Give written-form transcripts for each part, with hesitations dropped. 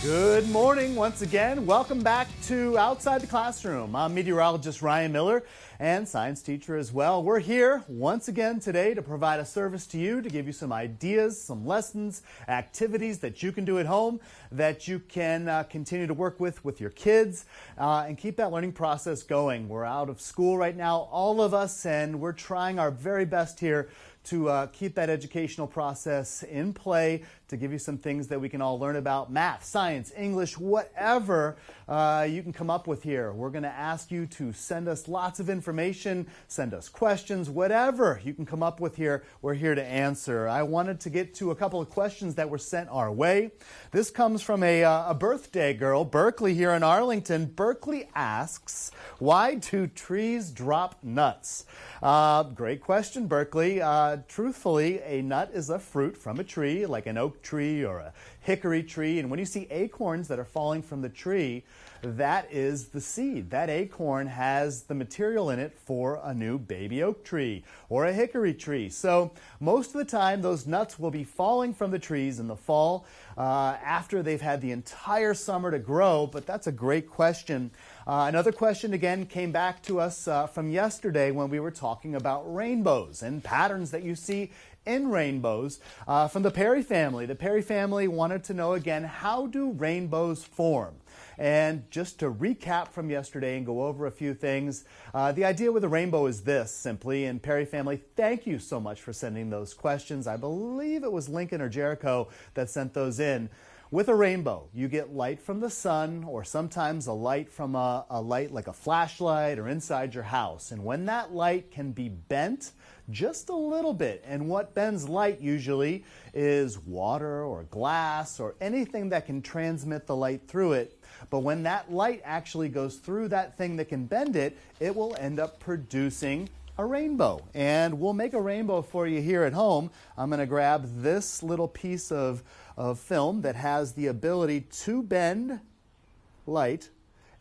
Good morning once again. Welcome back to Outside the Classroom. I'm meteorologist Ryan Miller and science teacher as well. We're here once again today to provide a service to you, to give you some ideas, some lessons, activities that you can do at home, that you can continue to work with your kids and keep that learning process going. We're out of school right now, all of us, and we're trying our very best here to keep that educational process in play, to give you some things that we can all learn about: math, science, English, whatever you can come up with here. We're going to ask you to send us lots of information, send us questions, whatever you can come up with here, we're here to answer. I wanted to get to a couple of questions that were sent our way. This comes from a birthday girl, Berkeley, here in Arlington. Berkeley asks, why do trees drop nuts? Great question, Berkeley. Truthfully, a nut is a fruit from a tree, like an oak tree or a hickory tree. And when you see acorns that are falling from the tree, that is the seed. That acorn has the material in it for a new baby oak tree or a hickory tree. So most of the time, those nuts will be falling from the trees in the fall after they've had the entire summer to grow. But that's a great question. Another question again came back to us from yesterday when we were talking about rainbows and patterns that you see in rainbows from the Perry family. The Perry family wanted to know again, how do rainbows form? And just to recap from yesterday and go over a few things, the idea with a rainbow is this, simply. And Perry family, thank you so much for sending those questions. I believe it was Lincoln or Jericho that sent those in. With a rainbow, you get light from the sun, or sometimes a light from a light like a flashlight or inside your house. And when that light can be bent just a little bit, and what bends light usually is water or glass or anything that can transmit the light through it. But when that light actually goes through that thing that can bend it, it will end up producing a rainbow. And we'll make a rainbow for you here at home. I'm going to grab this little piece of film that has the ability to bend light,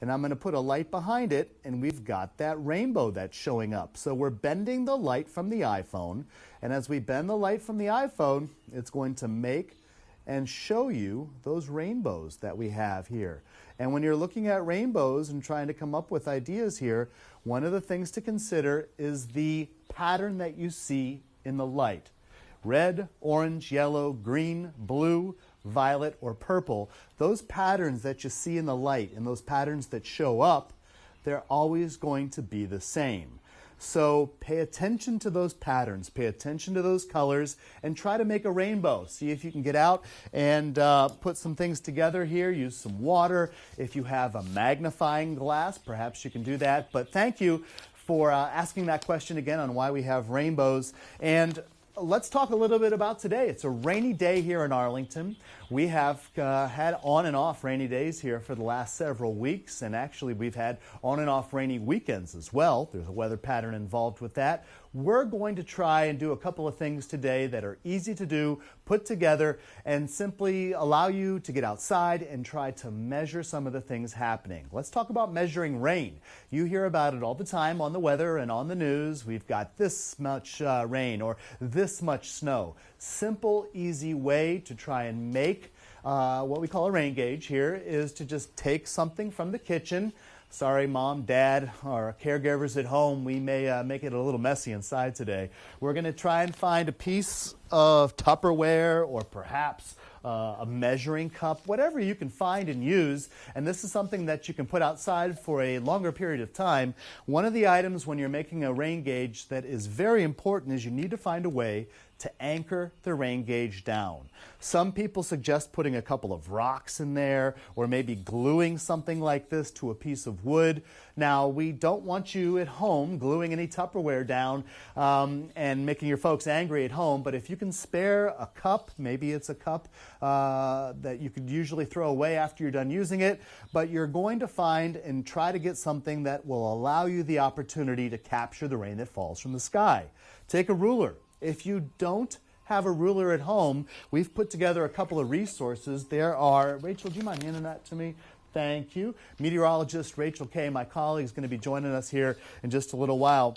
and I'm going to put a light behind it, and we've got that rainbow that's showing up. So we're bending the light from the iPhone, and as we bend the light from the iPhone, it's going to make and show you those rainbows that we have here. And when you're looking at rainbows and trying to come up with ideas here, one of the things to consider is the pattern that you see in the light. Red, orange, yellow, green, blue, violet, or purple. Those patterns that you see in the light and those patterns that show up, they're always going to be the same. So pay attention to those patterns, pay attention to those colors, and try to make a rainbow. See if you can get out and put some things together here. Use some water. If you have a magnifying glass, perhaps you can do that. But thank you for asking that question again on why we have rainbows. And let's talk a little bit about today. It's a rainy day here in Arlington. We have had on and off rainy days here for the last several weeks, and actually we've had on and off rainy weekends as well. There's a weather pattern involved with that. We're going to try and do a couple of things today that are easy to do, put together, and simply allow you to get outside and try to measure some of the things happening. Let's talk about measuring rain. You hear about it all the time on the weather and on the news. We've got this much rain or this much snow. Simple, easy way to try and make what we call a rain gauge here is to just take something from the kitchen. Sorry, Mom, Dad, or caregivers at home, we may make it a little messy inside today. We're going to try and find a piece of Tupperware or perhaps a measuring cup, whatever you can find and use. And this is something that you can put outside for a longer period of time. One of the items when you're making a rain gauge that is very important is you need to find a way to anchor the rain gauge down. Some people suggest putting a couple of rocks in there or maybe gluing something like this to a piece of wood. Now, we don't want you at home gluing any Tupperware down and making your folks angry at home, but if you can spare a cup, maybe it's a cup that you could usually throw away after you're done using it, but you're going to find and try to get something that will allow you the opportunity to capture the rain that falls from the sky. Take a ruler. If you don't have a ruler at home, we've put together a couple of resources. There are, Rachel, do you mind handing that to me? Thank you. Meteorologist Rachel Kay, my colleague, is going to be joining us here in just a little while.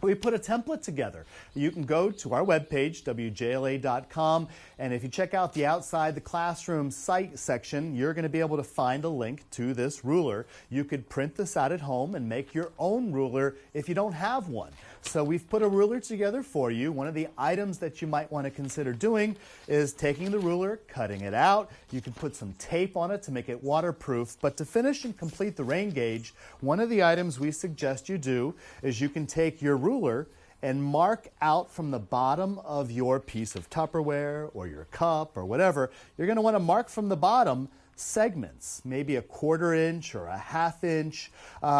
we put a template together. You can go to our webpage, WJLA.com, and if you check out the Outside the Classroom site section, you're going to be able to find a link to this ruler. You could print this out at home and make your own ruler if you don't have one. So we've put a ruler together for you. One of the items that you might want to consider doing is taking the ruler, cutting it out. You can put some tape on it to make it waterproof. But to finish and complete the rain gauge, one of the items we suggest you do is you can take your ruler and mark out from the bottom of your piece of Tupperware or your cup or whatever. You're going to want to mark from the bottom segments, maybe a 1/4 inch or a 1/2 inch,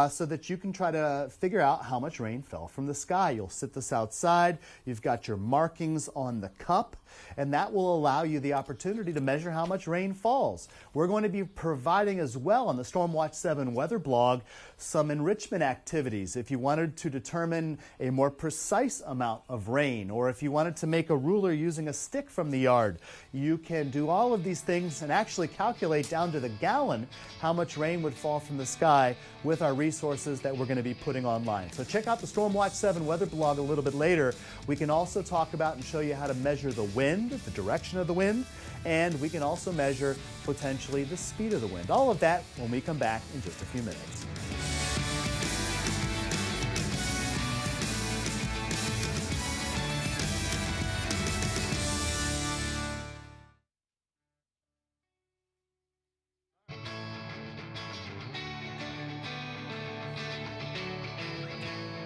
so that you can try to figure out how much rain fell from the sky. You'll sit this outside. You've got your markings on the cup, and that will allow you the opportunity to measure how much rain falls. We're going to be providing as well on the Stormwatch 7 weather blog some enrichment activities if you wanted to determine a more precise amount of rain, or if you wanted to make a ruler using a stick from the yard. You can do all of these things and actually calculate down to the gallon how much rain would fall from the sky with our resources that we're going to be putting online. So check out the Stormwatch 7 weather blog a little bit later. We can also talk about and show you how to measure the wind, the direction of the wind, and we can also measure potentially the speed of the wind. All of that when we come back in just a few minutes.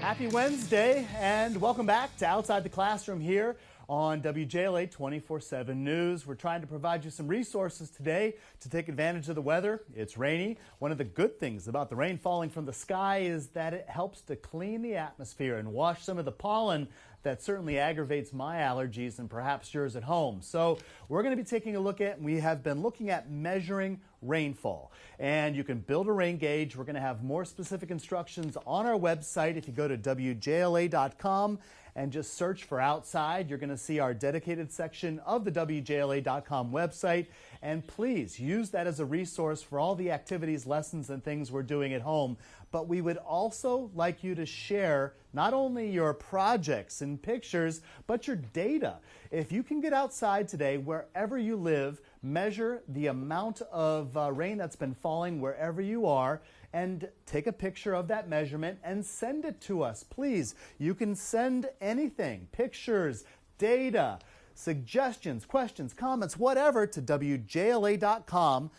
Happy Wednesday and welcome back to Outside the Classroom here on WJLA 24/7 News. We're trying to provide you some resources today to take advantage of the weather. It's rainy. One of the good things about the rain falling from the sky is that it helps to clean the atmosphere and wash some of the pollen that certainly aggravates my allergies and perhaps yours at home. So we're going to be taking a look at, we have been looking at measuring rainfall. And you can build a rain gauge. We're going to have more specific instructions on our website. If you go to WJLA.com and just search for outside, you're going to see our dedicated section of the WJLA.com website. And please use that as a resource for all the activities, lessons, and things we're doing at home. But we would also like you to share not only your projects and pictures, but your data. If you can get outside today, wherever you live, measure the amount of rain that's been falling wherever you are, and take a picture of that measurement and send it to us. Please, you can send anything, pictures, data, suggestions, questions, comments, whatever, to WJLA.com/chime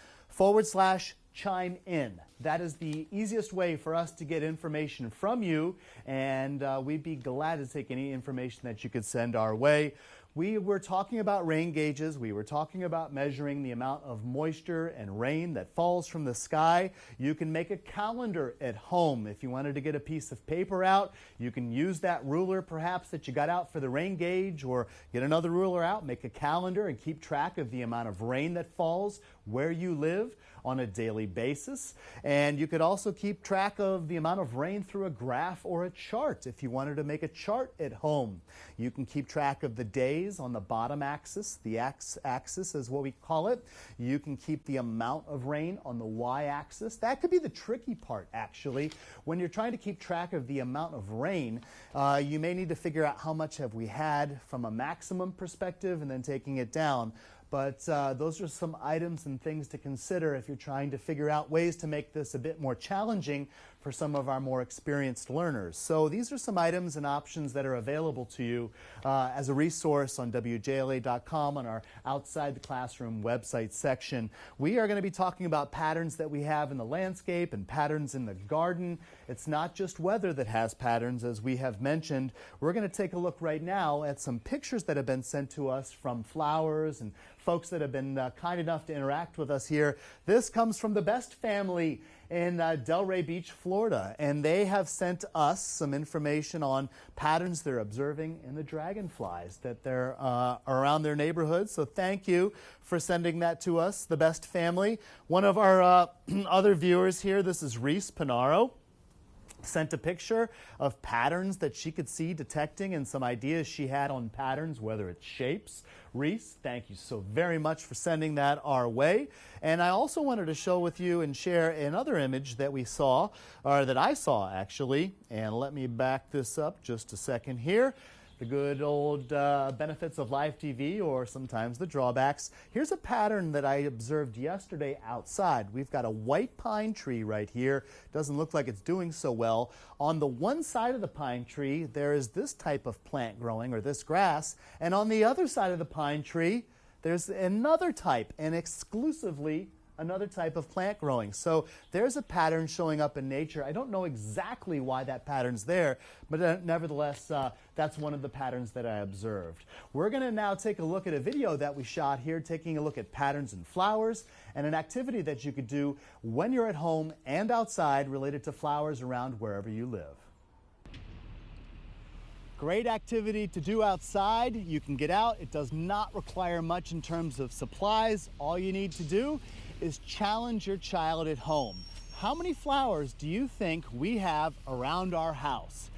in. That is the easiest way for us to get information from you, and we'd be glad to take any information that you could send our way. We were talking about rain gauges. We were talking about measuring the amount of moisture and rain that falls from the sky. You can make a calendar at home. If you wanted to get a piece of paper out, you can use that ruler perhaps that you got out for the rain gauge, or get another ruler out, make a calendar, and keep track of the amount of rain that falls where you live on a daily basis. And you could also keep track of the amount of rain through a graph or a chart. If you wanted to make a chart at home, you can keep track of the days on the bottom axis. The x-axis is what we call it. You can keep the amount of rain on the y-axis. That could be the tricky part, actually. When you're trying to keep track of the amount of rain, you may need to figure out how much have we had from a maximum perspective and then taking it down. But those are some items and things to consider if you're trying to figure out ways to make this a bit more challenging for some of our more experienced learners. So these are some items and options that are available to you as a resource on WJLA.com on our Outside the Classroom website section. We are going to be talking about patterns that we have in the landscape and patterns in the garden. It's not just weather that has patterns, as we have mentioned. We're going to take a look right now at some pictures that have been sent to us from flowers and folks that have been kind enough to interact with us here. This comes from the Best family in Delray Beach, Florida, and they have sent us some information on patterns they're observing in the dragonflies that they're around their neighborhood. So thank you for sending that to us, the Best family. One of our other viewers here, this is Reese Panaro. sent a picture of patterns that she could see detecting and some ideas she had on patterns, whether it's shapes. Reese, thank you so very much for sending that our way. And I also wanted to show with you and share another image that we saw, or that I saw actually. And let me back this up just a second here. The good old benefits of live TV, or sometimes the drawbacks. Here's a pattern that I observed yesterday outside. We've got a white pine tree right here. Doesn't look like it's doing so well. On the one side of the pine tree, there is this type of plant growing, or this grass. And on the other side of the pine tree, there's another type, and exclusively another type of plant growing. So there's a pattern showing up in nature. I don't know exactly why that pattern's there, but nevertheless, that's one of the patterns that I observed. We're going to now take a look at a video that we shot here, taking a look at patterns in flowers and an activity that you could do when you're at home and outside related to flowers around wherever you live. Great activity to do outside. You can get out. It does not require much in terms of supplies. All you need to do is challenge your child at home. How many flowers do you think we have around our house?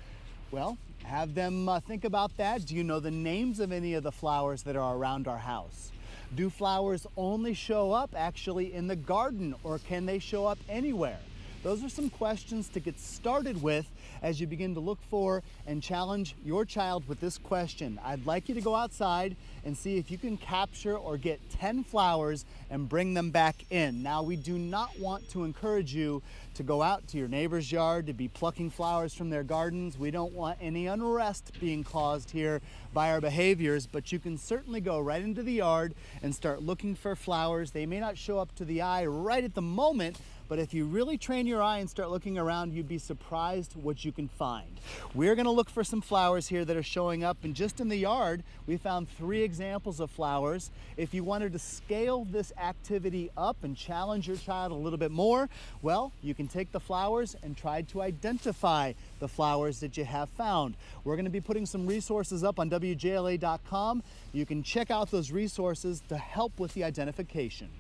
Well, have them think about that. Do you know the names of any of the flowers that are around our house? Do flowers only show up actually in the garden, or can they show up anywhere? Those are some questions to get started with as you begin to look for and challenge your child with this question. I'd like you to go outside and see if you can capture or get 10 flowers and bring them back in. Now, we do not want to encourage you to go out to your neighbor's yard to be plucking flowers from their gardens. We don't want any unrest being caused here by our behaviors, but you can certainly go right into the yard and start looking for flowers. They may not show up to the eye right at the moment, but if you really train your eye and start looking around, you'd be surprised what you can find. We're going to look for some flowers here that are showing up, and just in the yard, we found 3 examples of flowers. If you wanted to scale this activity up and challenge your child a little bit more, well, you can take the flowers and try to identify the flowers that you have found. We're going to be putting some resources up on WJLA.com. You can check out those resources to help with the identification.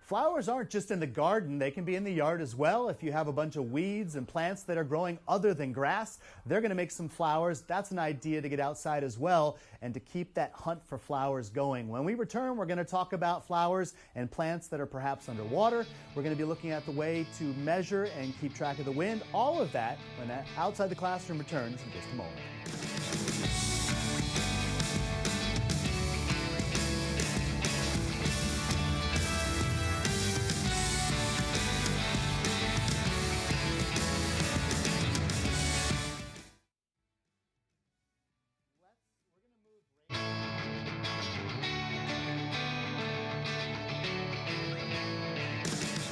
Flowers aren't just in the garden, they can be in the yard as well. If you have a bunch of weeds and plants that are growing other than grass, they're going to make some flowers. That's an idea to get outside as well and to keep that hunt for flowers going. When we return, we're going to talk about flowers and plants that are perhaps underwater. We're going to be looking at the way to measure and keep track of the wind. All of that when that Outside the Classroom returns in just a moment.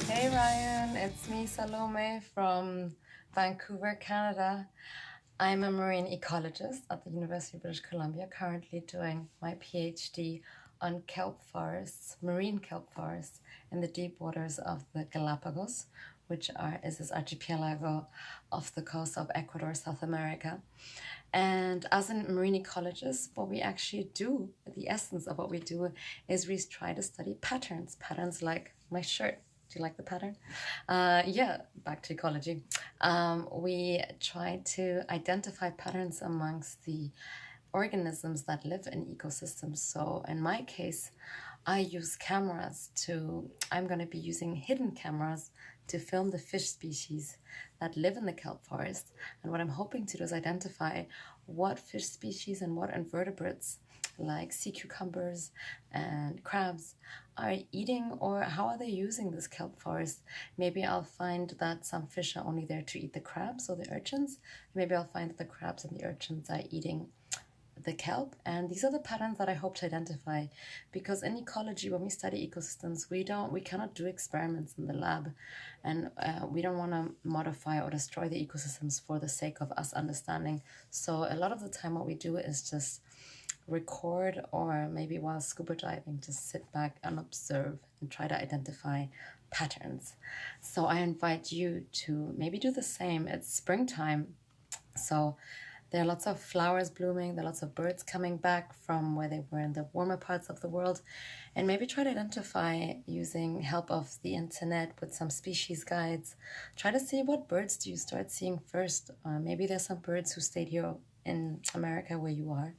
Hey Ryan, it's me Salome from Vancouver, Canada. I'm a marine ecologist at the University of British Columbia, currently doing my PhD on kelp forests, marine kelp forests in the deep waters of the Galapagos, which is this archipelago off the coast of Ecuador, South America. And as a marine ecologist, what we actually do, the essence of what we do, is we try to study patterns like my shirt. Do you like the pattern? Yeah, back to ecology. We try to identify patterns amongst the organisms that live in ecosystems. So in my case, I use cameras I'm going to be using hidden cameras to film the fish species that live in the kelp forest. And what I'm hoping to do is identify what fish species and what invertebrates like sea cucumbers and crabs are eating, or how are they using this kelp forest. Maybe I'll find that some fish are only there to eat the crabs or the urchins. Maybe I'll find that the crabs and the urchins are eating the kelp. And these are the patterns that I hope to identify, because in ecology, when we study ecosystems, we cannot do experiments in the lab, and we don't want to modify or destroy the ecosystems for the sake of us understanding. So a lot of the time what we do is just record, or maybe while scuba diving, just sit back and observe and try to identify patterns. So I invite you to maybe do the same. It's springtime, so There are lots of flowers blooming, there are lots of birds coming back from where they were in the warmer parts of the world. And maybe try to identify using help of the internet with some species guides. Try to see what birds do you start seeing first. Maybe there's some birds who stayed here in America where you are.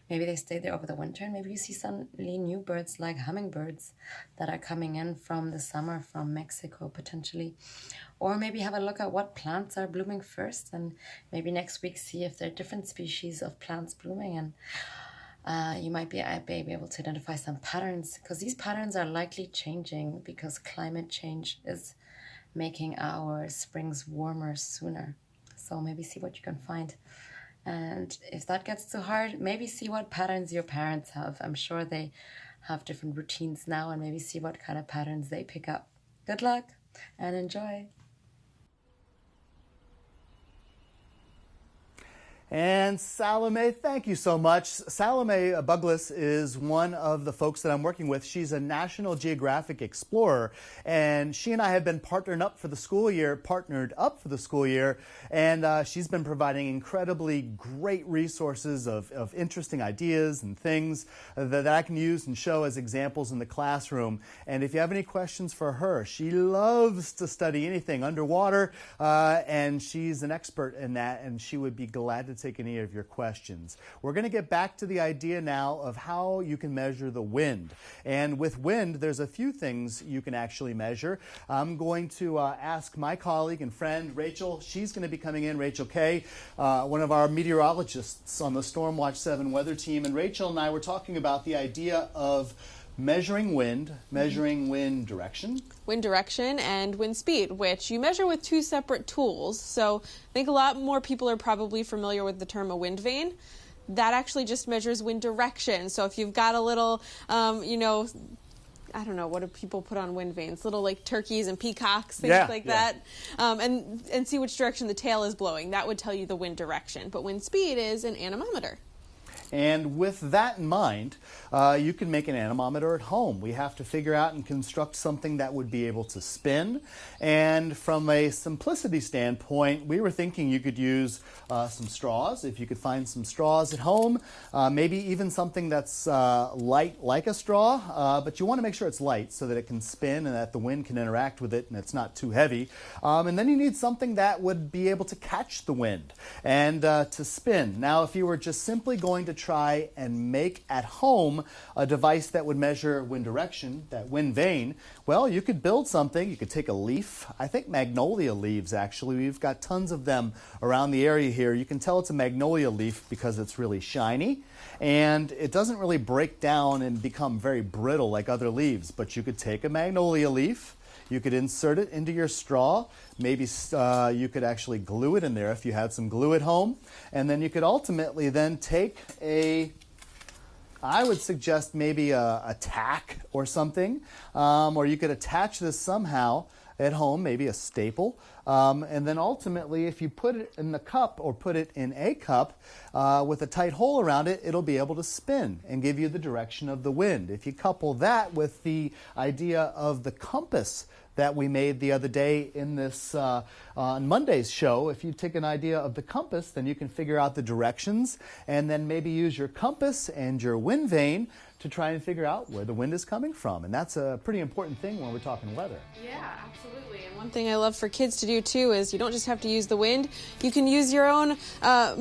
Maybe they stayed there over the winter, and maybe you see some new birds like hummingbirds that are coming in from the summer from Mexico potentially. Or maybe have a look at what plants are blooming first, and maybe next week see if there are different species of plants blooming, and you might be able to identify some patterns, because these patterns are likely changing because climate change is making our springs warmer sooner. So maybe see what you can find. And if that gets too hard, maybe see what patterns your parents have. I'm sure they have different routines now, and maybe see what kind of patterns they pick up. Good luck and enjoy. And Salome, thank you so much. Salome Buglis is one of the folks that I'm working with. She's a National Geographic explorer, and she and I have been partnered up for the school year, and she's been providing incredibly great resources of interesting ideas and things that I can use and show as examples in the classroom. And if you have any questions for her, she loves to study anything underwater, and she's an expert in that, and she would be glad to take any of your questions. We're going to get back to the idea now of how you can measure the wind. And with wind, there's a few things you can actually measure. I'm going to ask my colleague and friend, Rachel. She's going to be coming in, Rachel Kay, one of our meteorologists on the Stormwatch 7 weather team. And Rachel and I were talking about the idea of measuring wind direction. Wind direction and wind speed, which you measure with two separate tools. So I think a lot more people are probably familiar with the term a wind vane. That actually just measures wind direction. So if you've got a little, I don't know, what do people put on wind vanes? Little like turkeys and peacocks, things like that. And see which direction the tail is blowing. That would tell you the wind direction. But wind speed is an anemometer. And with that in mind, you can make an anemometer at home. We have to figure out and construct something that would be able to spin. And from a simplicity standpoint, we were thinking you could use some straws, if you could find some straws at home, maybe even something that's light like a straw, but you want to make sure it's light so that it can spin and that the wind can interact with it and it's not too heavy. And then you need something that would be able to catch the wind and to spin. Now, if you were just simply going to try and make at home a device that would measure wind direction, that wind vane, well, you could build something. You could take a leaf. I think magnolia leaves, actually. We've got tons of them around the area here. You can tell it's a magnolia leaf because it's really shiny, and it doesn't really break down and become very brittle like other leaves. But you could take a magnolia leaf, you could insert it into your straw. Maybe you could actually glue it in there if you had some glue at home. And then you could ultimately then take I would suggest maybe a tack or something, or you could attach this somehow at home, maybe a staple. And then ultimately, if you put it in the cup or put it in a cup with a tight hole around it, it'll be able to spin and give you the direction of the wind. If you couple that with the idea of the compass that we made the other day in this on Monday's show, if you take an idea of the compass, then you can figure out the directions and then maybe use your compass and your wind vane to try and figure out where the wind is coming from. And that's a pretty important thing when we're talking weather. Yeah, absolutely. And one thing I love for kids to do too is you don't just have to use the wind. You can use your own,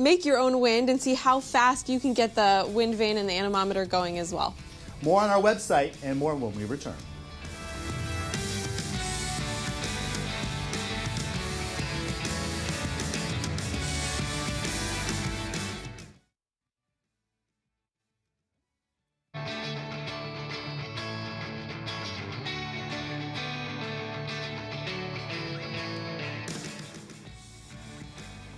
make your own wind and see how fast you can get the wind vane and the anemometer going as well. More on our website and more when we return.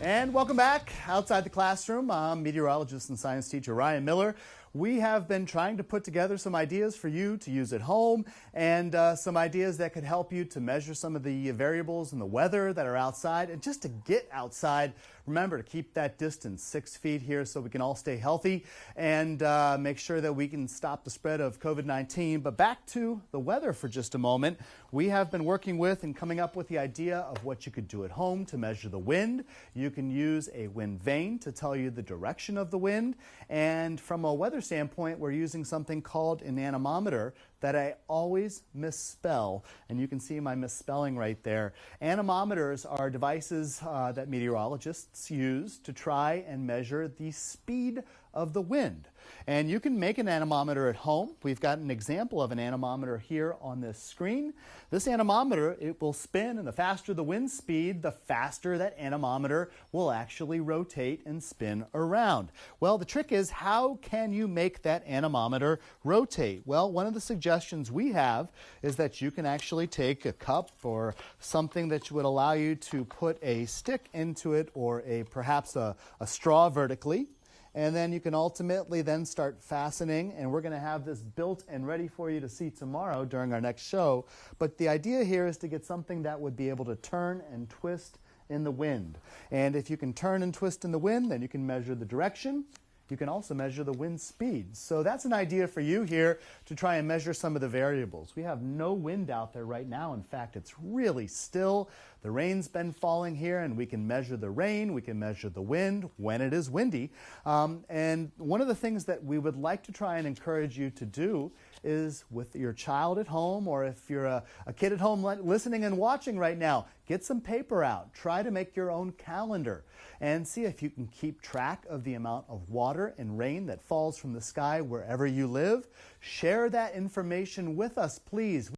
And welcome back outside the classroom. I'm meteorologist and science teacher Ryan Miller. we have been trying to put together some ideas for you to use at home and some ideas that could help you to measure some of the variables in the weather that are outside. And just to get outside, remember to keep that distance 6 feet here so we can all stay healthy and make sure that we can stop the spread of COVID-19. But back to the weather for just a moment. We have been working with and coming up with the idea of what you could do at home to measure the wind. You can use a wind vane to tell you the direction of the wind. And from a weather standpoint, we're using something called an anemometer that I always misspell, and you can see my misspelling right there. Anemometers are devices that meteorologists use to try and measure the speed of the wind. And you can make an anemometer at home. We've got an example of an anemometer here on this screen. This anemometer, it will spin, and the faster the wind speed, the faster that anemometer will actually rotate and spin around. Well, the trick is, how can you make that anemometer rotate? Well, one of the suggestions we have is that you can actually take a cup or something that would allow you to put a stick into it, or perhaps a straw vertically. And then you can ultimately then start fastening, and we're going to have this built and ready for you to see tomorrow during our next show. But the idea here is to get something that would be able to turn and twist in the wind. And if you can turn and twist in the wind, then you can measure the direction. You can also measure the wind speed. So that's an idea for you here to try and measure some of the variables. We have no wind out there right now. In fact, it's really still. The rain's been falling here, and we can measure the rain. We can measure the wind when it is windy. And one of the things that we would like to try and encourage you to do is, with your child at home, or if you're a kid at home listening and watching right now, get some paper out. Try to make your own calendar and see if you can keep track of the amount of water and rain that falls from the sky wherever you live. Share that information with us, please.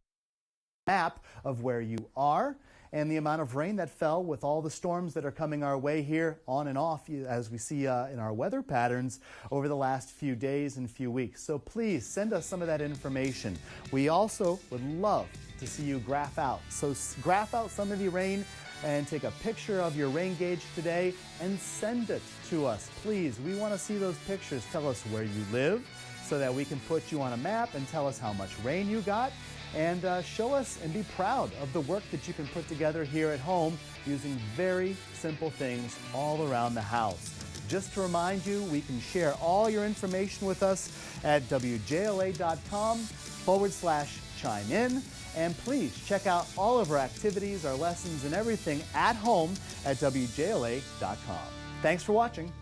Map of where you are and the amount of rain that fell with all the storms that are coming our way here on and off, as we see in our weather patterns over the last few days and few weeks. So please send us some of that information. We also would love to see you graph out. So graph out some of your rain and take a picture of your rain gauge today and send it to us. Please, we want to see those pictures. Tell us where you live so that we can put you on a map and tell us how much rain you got. And show us and be proud of the work that you can put together here at home using very simple things all around the house. Just to remind you, we can share all your information with us at WJLA.com/chime in. And please check out all of our activities, our lessons, and everything at home at WJLA.com. Thanks for watching.